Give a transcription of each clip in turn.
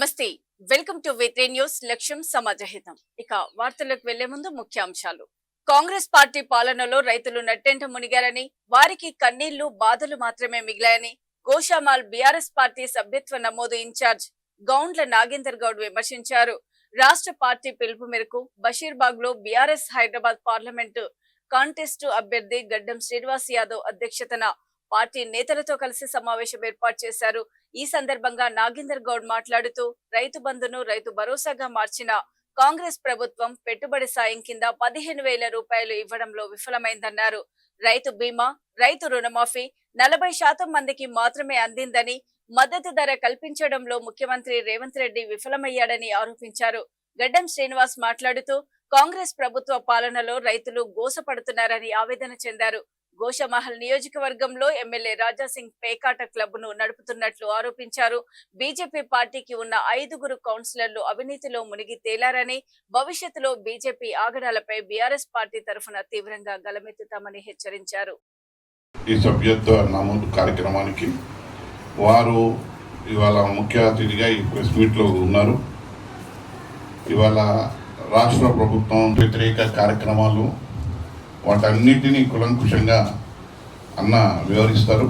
నమస్తే, welcome to V3 news. లక్ష్యం సమాజహితం. ఇక వార్తలకు వెళ్లే ముందు ముఖ్యాంశాలు. కాంగ్రెస్ పార్టీ పాలనలో రైతులు నట్టెంట మునిగారని, వారికి కన్నీళ్లు బాధలు మాత్రమే మిగిలాయని గోషామాల్ బీఆర్ఎస్ పార్టీ సభ్యత్వ నమోదు ఇన్ఛార్జ్ గౌండ్ల నాగేందర్ గౌడ్ విమర్శించారు. రాష్ట్ర పార్టీ పిలుపు మేరకు బషీర్బాగ్ లో బీఆర్ఎస్ హైదరాబాద్ పార్లమెంటు కాంటెస్టు అభ్యర్థి గడ్డం శ్రీనివాస్ యాదవ్ అధ్యక్షతన పార్టీ నేతలతో కలిసి సమావేశం ఏర్పాటు చేశారు. ఈ సందర్భంగా నాగేందర్ గౌడ్ మాట్లాడుతూ రైతు బంధును రైతు భరోసాగా మార్చిన కాంగ్రెస్ ప్రభుత్వం పెట్టుబడి సాయం కింద 15,000 రూపాయలు ఇవ్వడంలో విఫలమైందన్నారు. రైతు బీమా, రైతు రుణమాఫీ 40% మందికి మాత్రమే అందిందని, మద్దతు ధర కల్పించడంలో ముఖ్యమంత్రి రేవంత్ రెడ్డి విఫలమయ్యాడని ఆరోపించారు. గడ్డం శ్రీనివాస్ మాట్లాడుతూ కాంగ్రెస్ ప్రభుత్వ పాలనలో రైతులు గోసపడుతున్నారని ఆవేదన చెందారు. గోషామహల్ నియోజకవర్గంలో ఎమ్మెల్యే రాజాసింగ్ పేకాట క్లబ్ ను నడుపుతున్నట్లు ఆరోపించారు. బీజేపీ పార్టీకి ఉన్న 5 కౌన్సిలర్లు అవినీతిలో మునిగి తేలారని, భవిష్యత్తులో బీజేపీ ఆగడాలపై బీఆర్ఎస్ పార్టీ తరఫున తీవ్రంగా గలమెత్తుతామని హెచ్చరించారు. ఈ సభ్యత్వ నమోదు కార్యక్రమానికి వారు ఇవాళ ముఖ్య అతిథిగా ఈ ప్రెస్ మీట్ లో ఉన్నారు. ఇవాళ రాష్ట్ర ప్రభుత్వం వ్యతిరేక కార్యక్రమాలు వాటన్నిటినీ కులంకుశంగా అన్న వివరిస్తారు.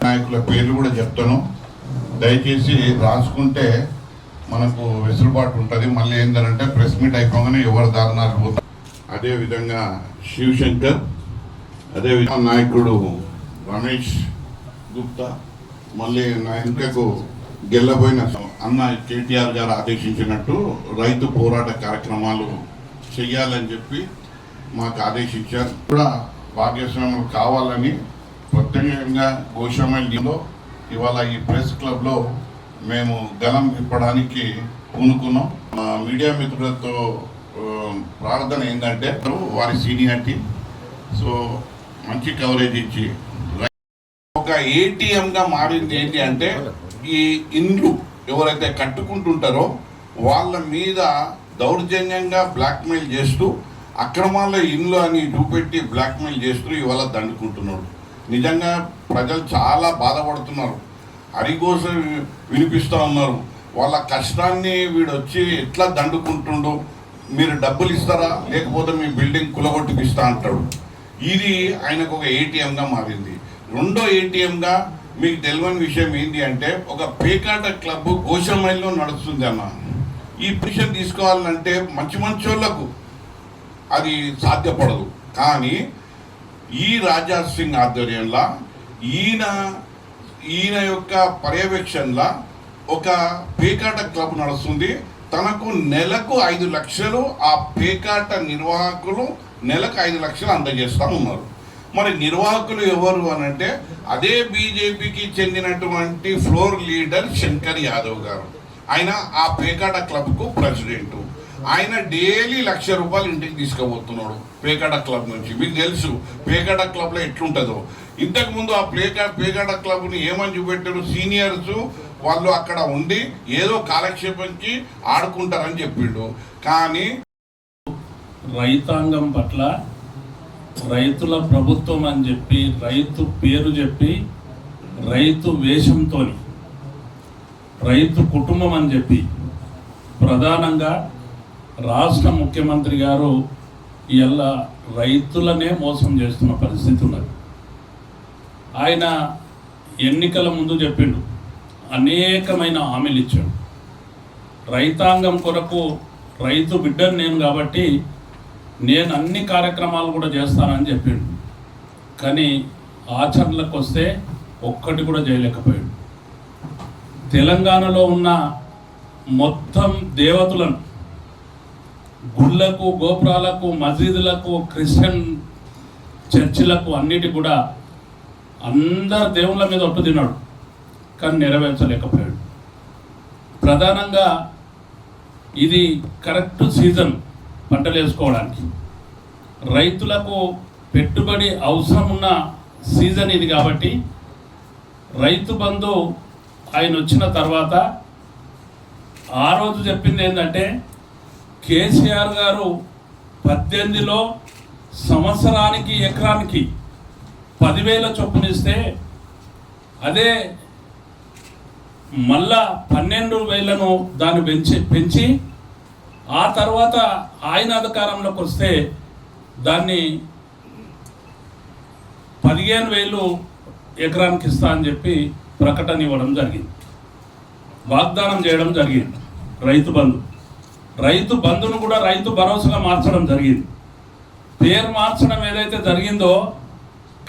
నాయకుల పేర్లు కూడా చెప్తాను, దయచేసి రాసుకుంటే మనకు వెసులుబాటు ఉంటుంది. మళ్ళీ ఏంటంటే ప్రెస్ మీట్ అయిపోగానే ఎవరు దారుణాలు పోతారు. అదేవిధంగా శివశంకర్, అదేవిధంగా నాయకుడు రమేష్ గుప్తా, మళ్ళీ నా ఇంకకు గెల్లబోయిన అన్న కేటీఆర్ గారు ఆదేశించినట్టు రైతు పోరాట కార్యక్రమాలు చెయ్యాలని చెప్పి మాకు ఆదేశించారు. కూడా భాగ్యస్వాములు కావాలని ప్రత్యేకంగా గోషామల్లో ఇవాళ ఈ ప్రెస్ క్లబ్లో మేము గలం ఇప్పడానికి పూనుకున్నాం. మీడియా మిత్రులతో ప్రార్థన ఏంటంటే వారి సీనియారిటీ సో మంచి కవరేజ్ ఇచ్చి ఒక ఏటీఎంగా మారింది. ఏంటి అంటే ఈ ఇండ్లు ఎవరైతే కట్టుకుంటుంటారో వాళ్ళ మీద దౌర్జన్యంగా బ్లాక్మెయిల్ చేస్తూ అక్రమాల ఇండ్లు అని చూపెట్టి బ్లాక్మెయిల్ చేస్తూ ఇవాళ దండుకుంటున్నాడు. నిజంగా ప్రజలు చాలా బాధపడుతున్నారు. హరిఘోష వినిపిస్తూ ఉన్నారు. వాళ్ళ కష్టాన్ని వీడు వచ్చి ఎట్లా దండుకుంటుండో, మీరు డబ్బులు ఇస్తారా లేకపోతే మీ బిల్డింగ్ కులగొట్టిపిస్తా అంటాడు. ఇది ఆయనకు ఒక ఏటీఎంగా మారింది. రెండో ఏటీఎంగా మీకు తెలియని విషయం ఏంటి అంటే ఒక పేకాట క్లబ్ గోషామల్లో నడుస్తుంది అన్న. ఈ పొజిషన్ తీసుకోవాలంటే మంచి వాళ్ళకు అది సాధ్యపడదు. కానీ ఈ రాజా సింగ్ ఆధ్వర్యంలో ఈయన యొక్క పర్యవేక్షణలో ఒక పేకాట క్లబ్ నడుస్తుంది. తనకు నెలకు 5 లక్షలు ఆ పేకాట నిర్వాహకులు నెలకు 5 లక్షలు అందజేస్తూ ఉన్నారు. మరి నిర్వాహకులు ఎవరు అని అంటే అదే బీజేపీకి చెందినటువంటి ఫ్లోర్ లీడర్ శంకర్ యాదవ్ గారు. ఆయన ఆ పేకాట క్లబ్కు ప్రెసిడెంట్. ఆయన డైలీ 1,00,000 రూపాయలు ఇంటికి తీసుకుపోతున్నాడు పేకాట క్లబ్ నుంచి. మీకు తెలుసు పేకాట క్లబ్లో ఎట్లుంటుందో. ఇంతకుముందు ఆ పేకాట క్లబ్ని ఏమని చూపెట్టారు, సీనియర్స్ వాళ్ళు అక్కడ ఉండి ఏదో కాలక్షేపంకి ఆడుకుంటారని చెప్పిండు. కానీ రైతాంగం పట్ల రైతుల ప్రభుత్వం అని చెప్పి, రైతు పేరు చెప్పి, రైతు వేషంతో రైతు కుటుంబం అని చెప్పి ప్రధానంగా రాష్ట్ర ముఖ్యమంత్రి గారు ఇలా రైతులనే మోసం చేస్తున్న పరిస్థితి ఉన్నది. ఆయన ఎన్నికల ముందు చెప్పిండు, అనేకమైన హామీలు ఇచ్చాడు. రైతాంగం కొరకు రైతు బిడ్డను నేను కాబట్టి నేను అన్ని కార్యక్రమాలు కూడా చేస్తానని చెప్పిండు. కానీ ఆచరణలకు వస్తే ఒక్కటి కూడా చేయలేకపోయాడు. తెలంగాణలో ఉన్న మొత్తం దేవతలను, గుళ్ళకు, గోపురాలకు, మసీదులకు, క్రిస్టియన్ చర్చిలకు అన్నిటి కూడా అందరు దేవుళ్ళ మీద ఒట్టు తిన్నాడు. కానీ నెరవేర్చలేకపోయాడు. ప్రధానంగా ఇది కరెక్ట్ సీజన్ పంటలు వేసుకోవడానికి, రైతులకు పెట్టుబడి అవసరం ఉన్న సీజన్ ఇది. కాబట్టి రైతు బంధు ఆయన వచ్చిన తర్వాత ఆ రోజు చెప్పింది ఏంటంటే కేసీఆర్ గారు 18లో సంవత్సరానికి ఎకరానికి 10,000 చొప్పునిస్తే అదే మళ్ళా 12,000ను దాన్ని పెంచి ఆ తర్వాత ఆయన అధికారంలోకి వస్తే దాన్ని 15,000 ఎకరానికి ఇస్తా అని చెప్పి ప్రకటన ఇవ్వడం జరిగింది, వాగ్దానం చేయడం జరిగింది. రైతు బంధును కూడా రైతు భరోసాగా మార్చడం జరిగింది. పేరు మార్చడం ఏదైతే జరిగిందో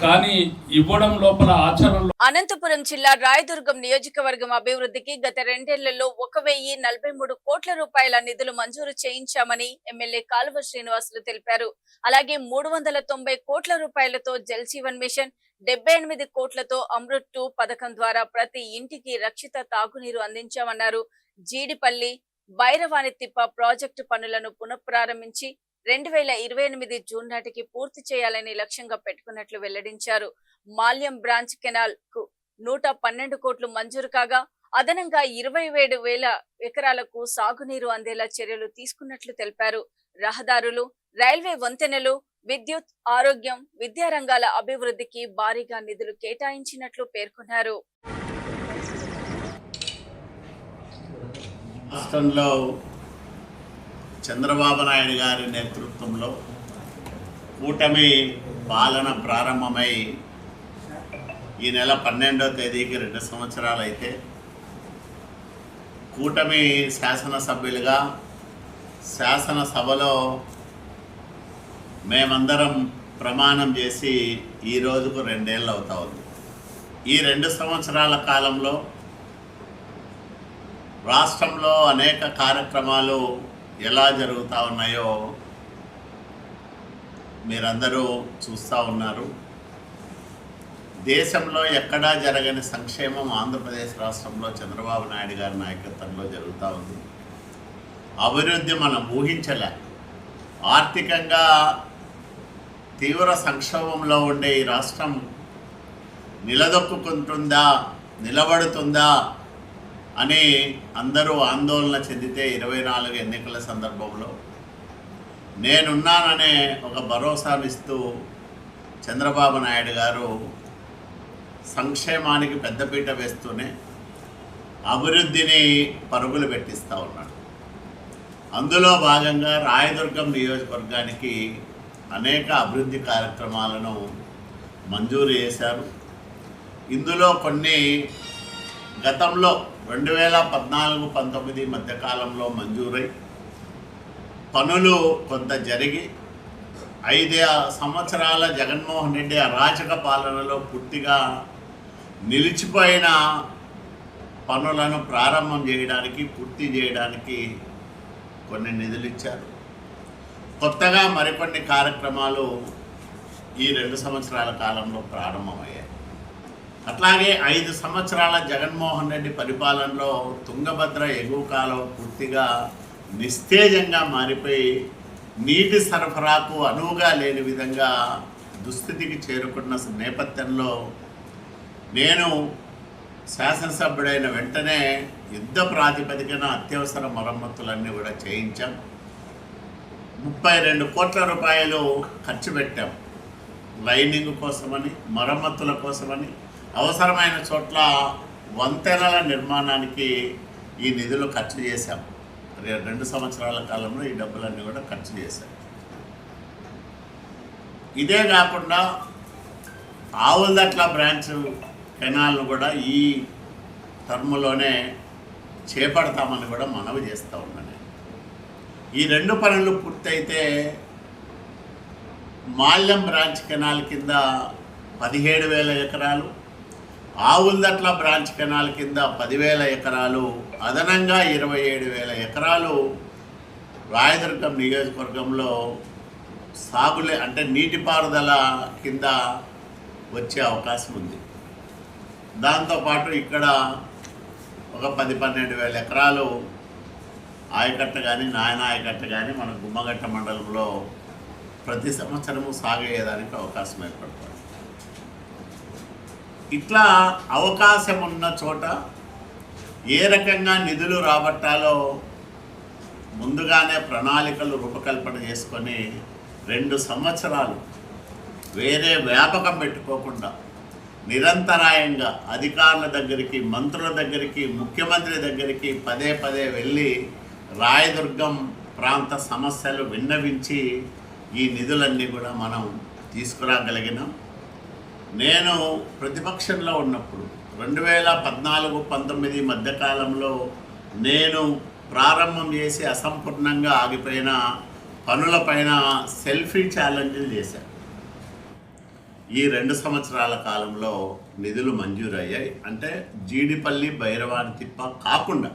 కానీ ఇవ్వడం లోపల ఆచరణలో. అనంతపురం జిల్లా రాయదుర్గం నియోజకవర్గం అభివృద్ధికి గత 2 ఏళ్లలో 1,043 కోట్ల రూపాయల నిధులు మంజూరు చేయించామని ఎమ్మెల్యే కాలువ శ్రీనివాసులు తెలిపారు. అలాగే 390 కోట్ల రూపాయలతో జల్ జీవన్ మిషన్, 78 కోట్లతో అమృత్ 2 పథకం ద్వారా ప్రతి ఇంటికి రక్షిత తాగునీరు అందించామన్నారు. జీడిపల్లి బైరవానితిప్ప ప్రాజెక్టు పనులను పునఃప్రారంభించి 2028 జూన్ నాటికి పూర్తి చేయాలని లక్ష్యంగా పెట్టుకున్నట్లు వెల్లడించారు. మాల్యం బ్రాంచ్ కెనాల్ కు 112 కోట్లు మంజూరు కాగా అదనంగా 27,000 ఎకరాలకు సాగునీరు అందేలా చర్యలు తీసుకున్నట్లు తెలిపారు. రహదారులు, రైల్వే వంతెనలు, విద్యుత్, ఆరోగ్యం, విద్యారంగాల అభివృద్ధికి భారీగా నిధులు కేటాయించినట్లు పేర్కొన్నారు. రాష్ట్రంలో చంద్రబాబు నాయుడు గారి నేతృత్వంలో కూటమి పాలన ప్రారంభమై ఈ నెల 12వ తేదీకి 2 సంవత్సరాలు అయితే కూటమి శాసనసభ్యులుగా శాసనసభలో మేమందరం ప్రమాణం చేసి ఈ రోజుకు 2 ఏళ్ళు అవుతా ఉంది. ఈ 2 సంవత్సరాల కాలంలో రాష్ట్రంలో అనేక కార్యక్రమాలు ఎలా జరుగుతూ ఉన్నాయో మీరందరూ చూస్తూ ఉన్నారు. దేశంలో ఎక్కడా జరగని సంక్షేమం ఆంధ్రప్రదేశ్ రాష్ట్రంలో చంద్రబాబు నాయుడు గారి నాయకత్వంలో జరుగుతూ ఉంది. అభివృద్ధి మనం ఊహించలే. ఆర్థికంగా తీవ్ర సంక్షోభంలో ఉండే ఈ రాష్ట్రం నిలదొక్కుంటుందా, నిలబడుతుందా అని అందరూ ఆందోళన చెందితే 24 ఎన్నికల సందర్భంలో నేనున్నాననే ఒక భరోసానిస్తూ చంద్రబాబు నాయుడు గారు సంక్షేమానికి పెద్దపీట వేస్తూనే అభివృద్ధిని పరుగులు పెట్టిస్తూ ఉన్నాడు. అందులో భాగంగా రాయదుర్గం నియోజకవర్గానికి అనేక అభివృద్ధి కార్యక్రమాలను మంజూరు చేశారు. ఇందులో కొన్ని గతంలో 2014-19 మధ్యకాలంలో మంజూరై పనులు కొంత జరిగి 5 సంవత్సరాల జగన్మోహన్ రెడ్డి అరాచక పాలనలో పూర్తిగా నిలిచిపోయిన పనులను ప్రారంభం చేయడానికి, పూర్తి చేయడానికి కొన్ని నిధులు ఇచ్చారు. కొత్తగా మరికొన్ని కార్యక్రమాలు ఈ 2 సంవత్సరాల కాలంలో ప్రారంభమయ్యాయి. అట్లాగే 5 సంవత్సరాల జగన్మోహన్ రెడ్డి పరిపాలనలో తుంగభద్ర ఎగువ కాలం పూర్తిగా నిస్తేజంగా మారిపోయి నీటి సరఫరాకు అనువుగా లేని విధంగా దుస్థితికి చేరుకున్న నేపథ్యంలో నేను శాసనసభ్యుడైన వెంటనే యుద్ధ ప్రాతిపదికన అత్యవసర మరమ్మతులన్నీ కూడా చేయించాం. 32 కోట్ల రూపాయలు ఖర్చు పెట్టాం. లైనింగ్ కోసమని, మరమ్మతుల కోసమని, అవసరమైన చోట్ల వంతెనల నిర్మాణానికి ఈ నిధులు ఖర్చు చేశాం. 2 సంవత్సరాల కాలంలో ఈ డబ్బులన్నీ కూడా ఖర్చు చేశాం. ఇదే కాకుండా ఆవులదట్ల బ్రాంచ్ కెనాల్ను కూడా ఈ టర్ములోనే చేపడతామని కూడా మనవి చేస్తూ ఉన్నాను. ఈ 2 పనులు పూర్తయితే మాల్యం బ్రాంచ్ కెనాల్ కింద 17,000 ఎకరాలు, ఆవులదట్ల బ్రాంచ్ కెనాల్ కింద 10,000 ఎకరాలు, అదనంగా 27,000 ఎకరాలు రాయదుర్గం నియోజకవర్గంలో సాగులే అంటే నీటిపారుదల కింద వచ్చే అవకాశం ఉంది. దాంతోపాటు ఇక్కడ ఒక 10-12,000 ఎకరాలు ఆయకట్ట కానీ, నాయన ఆయకట్ట కానీ మన గుమ్మగట్ట మండలంలో ప్రతి సంవత్సరము సాగయ్యేదానికి అవకాశం ఏర్పడుతుంది. ఇట్లా అవకాశం ఉన్న చోట ఏ రకంగా నిధులు రాబట్టాలో ముందుగానే ప్రణాళికలు రూపకల్పన చేసుకొని 2 సంవత్సరాలు వేరే వ్యాపకం పెట్టుకోకుండా నిరంతరాయంగా అధికారుల దగ్గరికి, మంత్రుల దగ్గరికి, ముఖ్యమంత్రి దగ్గరికి పదే పదే వెళ్ళి రాయదుర్గం ప్రాంత సమస్యలు విన్నవించి ఈ నిధులన్నీ కూడా మనం తీసుకురాగలిగినాం. నేను ప్రతిపక్షంలో ఉన్నప్పుడు 2014-19 మధ్యకాలంలో నేను ప్రారంభం చేసి అసంపూర్ణంగా ఆగిపోయిన పనులపైన సెల్ఫీ ఛాలెంజ్లు చేశాను. ఈ 2 సంవత్సరాల కాలంలో నిధులు మంజూరయ్యాయి. అంటే జీడిపల్లి భైరవాని తిప్ప కాకుండా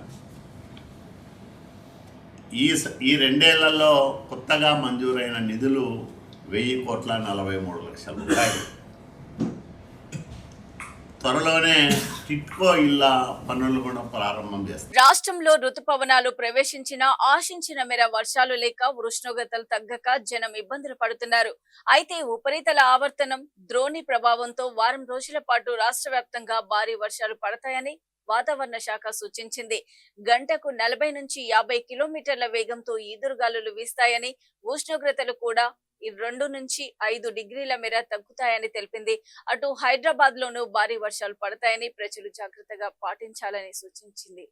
ఈ 2 ఏళ్లలో కొత్తగా మంజూరైన నిధులు 1,043,00,000 రూపాయలు. త్వరలోనే టిట్కో ఇళ్ల పనులు కూడా ప్రారంభం చేస్తారు. రాష్ట్రంలో రుతుపవనాలు ప్రవేశించిన ఆశించిన మేర వర్షాలు లేక ఉష్ణోగ్రతలు తగ్గక జనం ఇబ్బందులు పడుతున్నారు. అయితే ఉపరితల ఆవర్తనం ద్రోణి ప్రభావంతో వారం రోజుల పాటు రాష్ట్ర వ్యాప్తంగా భారీ వర్షాలు పడతాయని వాతావరణ శాఖ సూచించింది. గంటకు 40 నుంచి 50 కిలోమీటర్ల వేగంతో ఈదురుగాలులు వీస్తాయని, ఉష్ణోగ్రతలు కూడా 2 నుంచి 5 డిగ్రీల మేర తగ్గుతాయని తెలిపింది. అటు హైదరాబాద్ లోనూ భారీ వర్షాలు పడతాయని ప్రజలు జాగ్రత్తగా పాటించాలని సూచించింది.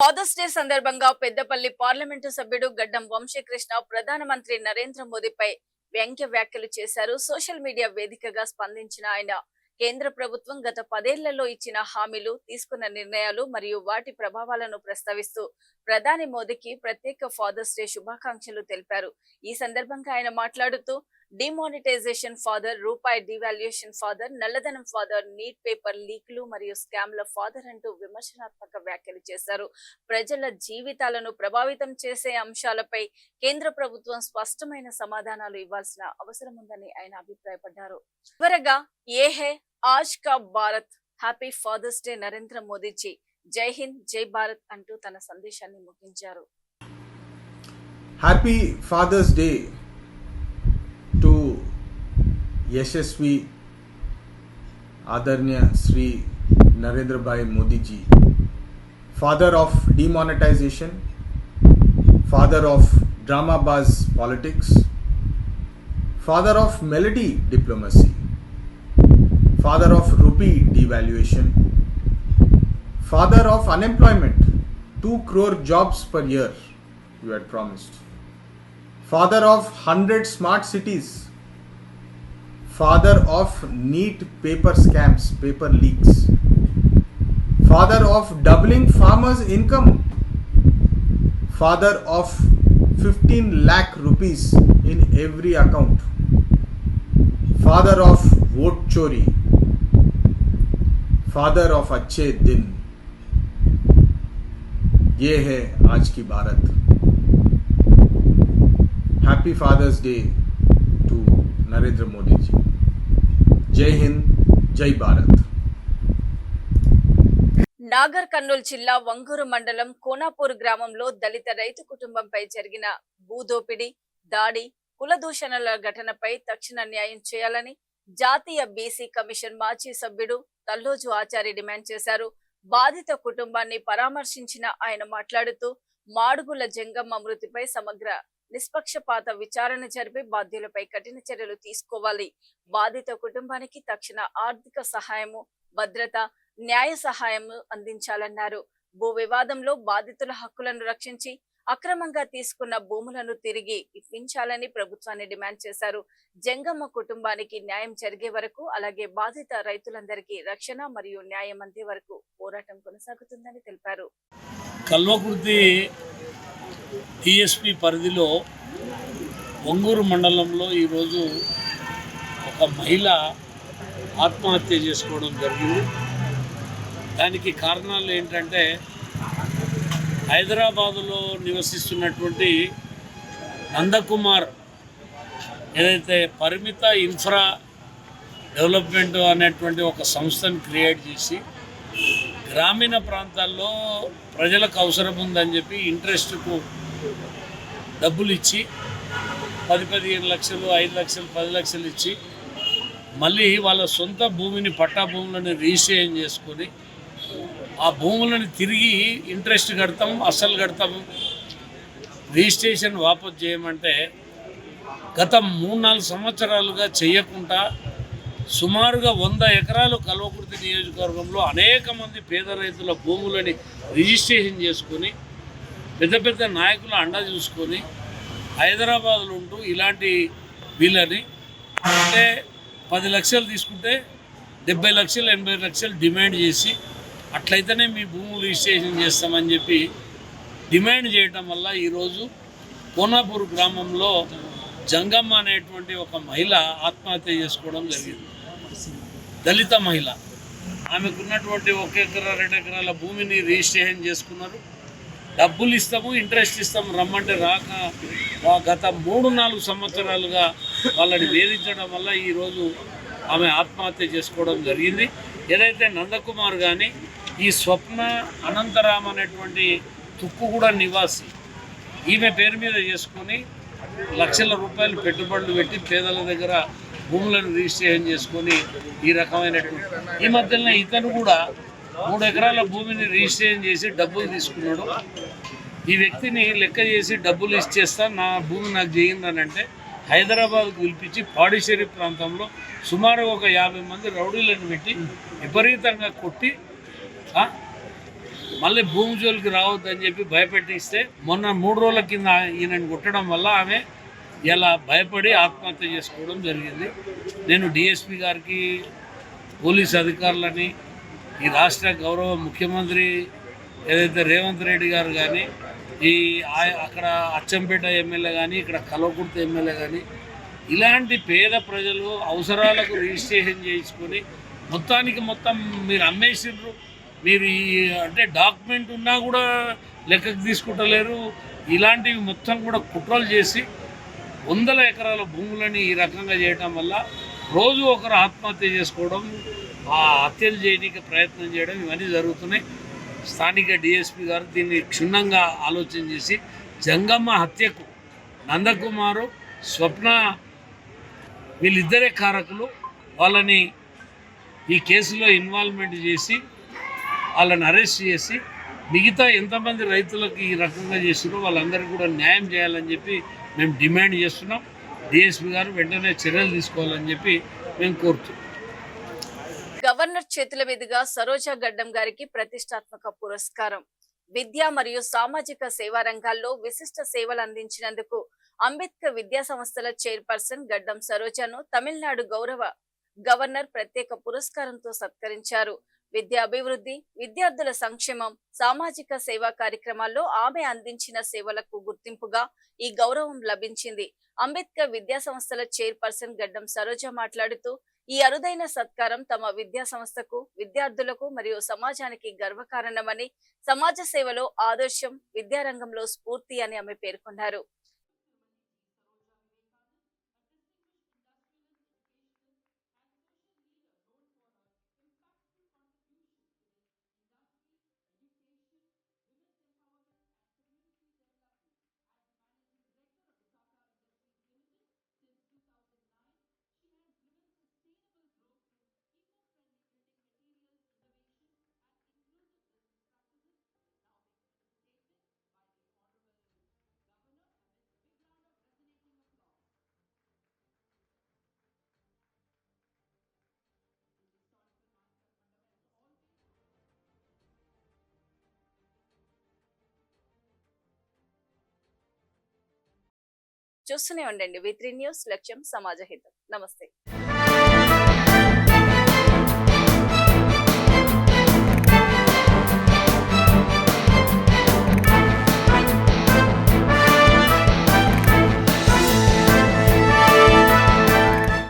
ఫాదర్స్ డే సందర్భంగా పెద్దపల్లి పార్లమెంటు సభ్యుడు గడ్డం వంశీకృష్ణ ప్రధానమంత్రి నరేంద్ర మోదీపై వ్యంగ్య వ్యాఖ్యలు చేశారు. సోషల్ మీడియా వేదికగా స్పందించిన ఆయన కేంద్ర ప్రభుత్వం గత 10 ఏళ్లలో ఇచ్చిన హామీలు, తీసుకున్న నిర్ణయాలు మరియు వాటి ప్రభావాలను ప్రస్తావిస్తూ ప్రధాని మోదీకి ప్రత్యేక ఫాదర్స్ డే శుభాకాంక్షలు తెలిపారు. ఈ సందర్భంగా ఆయన మాట్లాడుతూ డిమానిటైజేషన్ ఫాదర్, రూపాయి డివాల్యుయేషన్ ఫాదర్, నల్లధనం ఫాదర్, నీట్ పేపర్ లీక్లు మరియు స్కామ్ల ఫాదర్ అంటూ విమర్శనాత్మక వ్యాఖ్యలు చేశారు. ప్రజల జీవితాలను ప్రభావితం చేసే అంశాలపై కేంద్ర ప్రభుత్వం స్పష్టమైన సమాధానాలు ఇవ్వాల్సిన అవసరం ఉందని ఆయన అభిప్రాయపడ్డారు. చివరగా ఏ హే ఆజ్ కా Bharat, happy father's day Narendra Modiji, జై హింద్, జై భారత్ అంటూ తన సందేశాన్ని ముగించారు. హ్యాపీ ఫాదర్స్ డే to यशस्वी आदरणीय श्री नरेंद्र भाई Modi ji, father of demonetization, father of dramabaaz politics, father of melody diplomacy, father of rupee devaluation, father of unemployment, 2 crore jobs per year you had promised, father of 100 smart cities, father of neat paper scams, paper leaks, father of doubling farmers' income, father of 15 lakh rupees in every account, father of vote chori, father of अच्छे दिन. ये है आज की Bharat. Happy Father's Day to Narendra Modi ji. Jai Hind, Jai Bharat. Nagar Kurnool జిల్లా వంగూరు మండలం కోనాపూర్ గ్రామంలో దళిత రైతు కుటుంబంపై జరిగిన భూదోపిడి, దాడి, కుల దూషణల ఘటనపై తక్షణ న్యాయం చేయాలని జాతీయ బీసీ కమిషన్ మాజీ సభ్యుడు తల్లోజు ఆచారి డిమాండ్ చేశారు. బాధిత కుటుంబాన్ని పరామర్శించిన ఆయన మాట్లాడుతూ మాడుగుల జంగమ్మ మృతిపై సమగ్ర నిష్పక్షపాత విచారణ జరిపి బాధ్యులపై కఠిన చర్యలు తీసుకోవాలి. బాధిత కుటుంబానికి తక్షణ ఆర్థిక సహాయము, భద్రత, న్యాయ సహాయం అందించాలన్నారు. భూ వివాదంలో బాధితుల హక్కులను రక్షించి అక్రమంగా తీసుకున్న భూములను తిరిగి ఇప్పించాలని ప్రభుత్వాన్ని డిమాండ్ చేశారు. జంగమ్మ కుటుంబానికి న్యాయం జరిగే వరకు, అలాగే బాధిత రైతులందరికీ రక్షణ మరియు న్యాయం అందే వరకు పోరాటం కొనసాగుతుందని తెలిపారు. కల్వకుర్తి టీఎస్పీ పరిధిలో ఒంగూరు మండలంలో ఈరోజు ఒక మహిళ ఆత్మహత్య చేసుకోవడం జరిగింది. దానికి కారణాలు ఏంటంటే హైదరాబాదులో నివసిస్తున్నటువంటి నందకుమార్ ఏదైతే పరిమిత ఇన్ఫ్రా డెవలప్మెంట్ అనేటువంటి ఒక సంస్థను క్రియేట్ చేసి గ్రామీణ ప్రాంతాల్లో ప్రజలకు అవసరం ఉందని చెప్పి ఇంట్రెస్ట్కు డబ్బులు ఇచ్చి 10-15 లక్షలు, 5 లక్షలు, 10 లక్షలు ఇచ్చి మళ్ళీ వాళ్ళ సొంత భూమిని, పట్టా భూములను రిజిస్ట్రేషన్ చేసుకొని ఆ భూములను తిరిగి ఇంట్రెస్ట్ కడతాం, అస్సలు కడతాం, రిజిస్ట్రేషన్ వాపసు చేయమంటే గత 3-4 సంవత్సరాలుగా చేయకుండా సుమారుగా 100 ఎకరాలు కల్వకుర్తి నియోజకవర్గంలో అనేక మంది పేద రైతుల భూములని రిజిస్ట్రేషన్ చేసుకొని పెద్ద పెద్ద నాయకుల అండ చూసుకొని హైదరాబాద్లో ఉంటూ ఇలాంటి వీళ్ళని అంటే 10 లక్షలు తీసుకుంటే 70 లక్షలు, 80 లక్షలు డిమాండ్ చేసి అట్లయితేనే మీ భూములు రిజిస్ట్రేషన్ చేస్తామని చెప్పి డిమాండ్ చేయటం వల్ల ఈరోజు కోనాపూర్ గ్రామంలో జంగమ్మ అనేటువంటి ఒక మహిళ ఆత్మహత్య చేసుకోవడం జరిగింది. దళిత మహిళ. ఆమెకున్నటువంటి 1 ఎకరా 2 ఎకరాల భూమిని రిజిస్ట్రేషన్ చేసుకున్నారు. డబ్బులు ఇస్తాము, ఇంట్రెస్ట్ ఇస్తాము రమ్మంటే రాక గత 3-4 సంవత్సరాలుగా వాళ్ళని వేధించడం వల్ల ఈరోజు ఆమె ఆత్మహత్య చేసుకోవడం జరిగింది. ఏదైతే నందకుమార్ కానీ ఈ స్వప్న అనంతరామ్ అనేటువంటి తుక్కుగూడ నివాసి ఈమె పేరు మీద చేసుకొని లక్షల రూపాయలు పెట్టుబడులు పెట్టి పేదల దగ్గర భూములను రిజిస్ట్రేషన్ చేసుకొని ఈ రకమైనటువంటి ఈ మధ్యలో ఇతను కూడా 3 ఎకరాల భూమిని రిజిస్ట్రేషన్ చేసి డబ్బులు తీసుకున్నాడు. ఈ వ్యక్తిని లెక్క చేసి డబ్బులు ఇచ్చేస్తా, నా భూమి నాకు చేయండి అంటే హైదరాబాద్కు పిలిపించి పాడిచేరి ప్రాంతంలో సుమారు ఒక 50 మంది రౌడీలను పెట్టి విపరీతంగా కొట్టి మళ్ళీ భూమి జోలికి రావద్దని చెప్పి భయపెట్టిస్తే మొన్న 3 రోజుల కింద ఈయనని కొట్టడం వల్ల ఆమె ఇలా భయపడి ఆత్మహత్య చేసుకోవడం జరిగింది. నేను డిఎస్పీ గారికి, పోలీస్ అధికారులని, ఈ రాష్ట్ర గౌరవ ముఖ్యమంత్రి ఏదైతే రేవంత్ రెడ్డి గారు కానీ, ఈ అక్కడ అచ్చంపేట ఎమ్మెల్యే కానీ, ఇక్కడ కల్వకుర్తి ఎమ్మెల్యే కానీ ఇలాంటి పేద ప్రజలు అవసరాలకు రిజిస్ట్రేషన్ చేసుకొని మొత్తం మీరు అమ్మేసిండ్రు, మీరు అంటే డాక్యుమెంట్ ఉన్నా కూడా లెక్కకు తీసుకుంటలేరు. ఇలాంటివి మొత్తం కూడా కుట్రలు చేసి 100 ఎకరాల భూములని ఈ రకంగా చేయడం వల్ల రోజు ఒకరు ఆత్మహత్య చేసుకోవడం, ఆ హత్యలు చేయడానికి ప్రయత్నం చేయడం ఇవన్నీ జరుగుతున్నాయి. స్థానిక డిఎస్పీ గారు దీన్ని క్షుణ్ణంగా ఆలోచన చేసి జంగమ్మ హత్యకు నందకుమారు, స్వప్న వీళ్ళిద్దరే కారకులు, వాళ్ళని ఈ కేసులో ఇన్వాల్వ్మెంట్ చేసి వాళ్ళని అరెస్ట్ చేసి మిగతా ఎంతమంది రైతులకు ఈ రకంగా చేసిరో వాళ్ళందరికీ కూడా న్యాయం చేయాలని చెప్పి మేము డిమాండ్ చేస్తున్నాం. డిఎస్పీ గారు వెంటనే చర్యలు తీసుకోవాలని చెప్పి మేము కోరుతున్నాం. గవర్నర్ చేతుల మీదుగా సరోజా గడ్డం గారికి ప్రతిష్టాత్మక పురస్కారం. విద్య మరియు సామాజిక సేవా రంగాల్లో విశిష్ట సేవలు అందించినందుకు అంబేద్కర్ విద్యా సంస్థల చైర్పర్సన్ గడ్డం సరోజాను తమిళనాడు గౌరవ గవర్నర్ ప్రత్యేక పురస్కారంతో సత్కరించారు. విద్యా అభివృద్ధి, విద్యార్థుల సంక్షేమం, సామాజిక సేవా కార్యక్రమాల్లో ఆమె అందించిన సేవలకు గుర్తింపుగా ఈ గౌరవం లభించింది. అంబేద్కర్ విద్యా సంస్థల చైర్పర్సన్ గడ్డం సరోజ మాట్లాడుతూ, ఈ అరుదైన సత్కారం తమ విద్యా సంస్థకు, విద్యార్థులకు మరియు సమాజానికి గర్వకారణమని, సమాజ సేవలో ఆదర్శం, విద్యారంగంలో స్ఫూర్తి అని ఆమె పేర్కొన్నారు. చూస్తూనే ఉండండి V3 న్యూస్, లక్ష్యం సమాజ హితం. నమస్తే.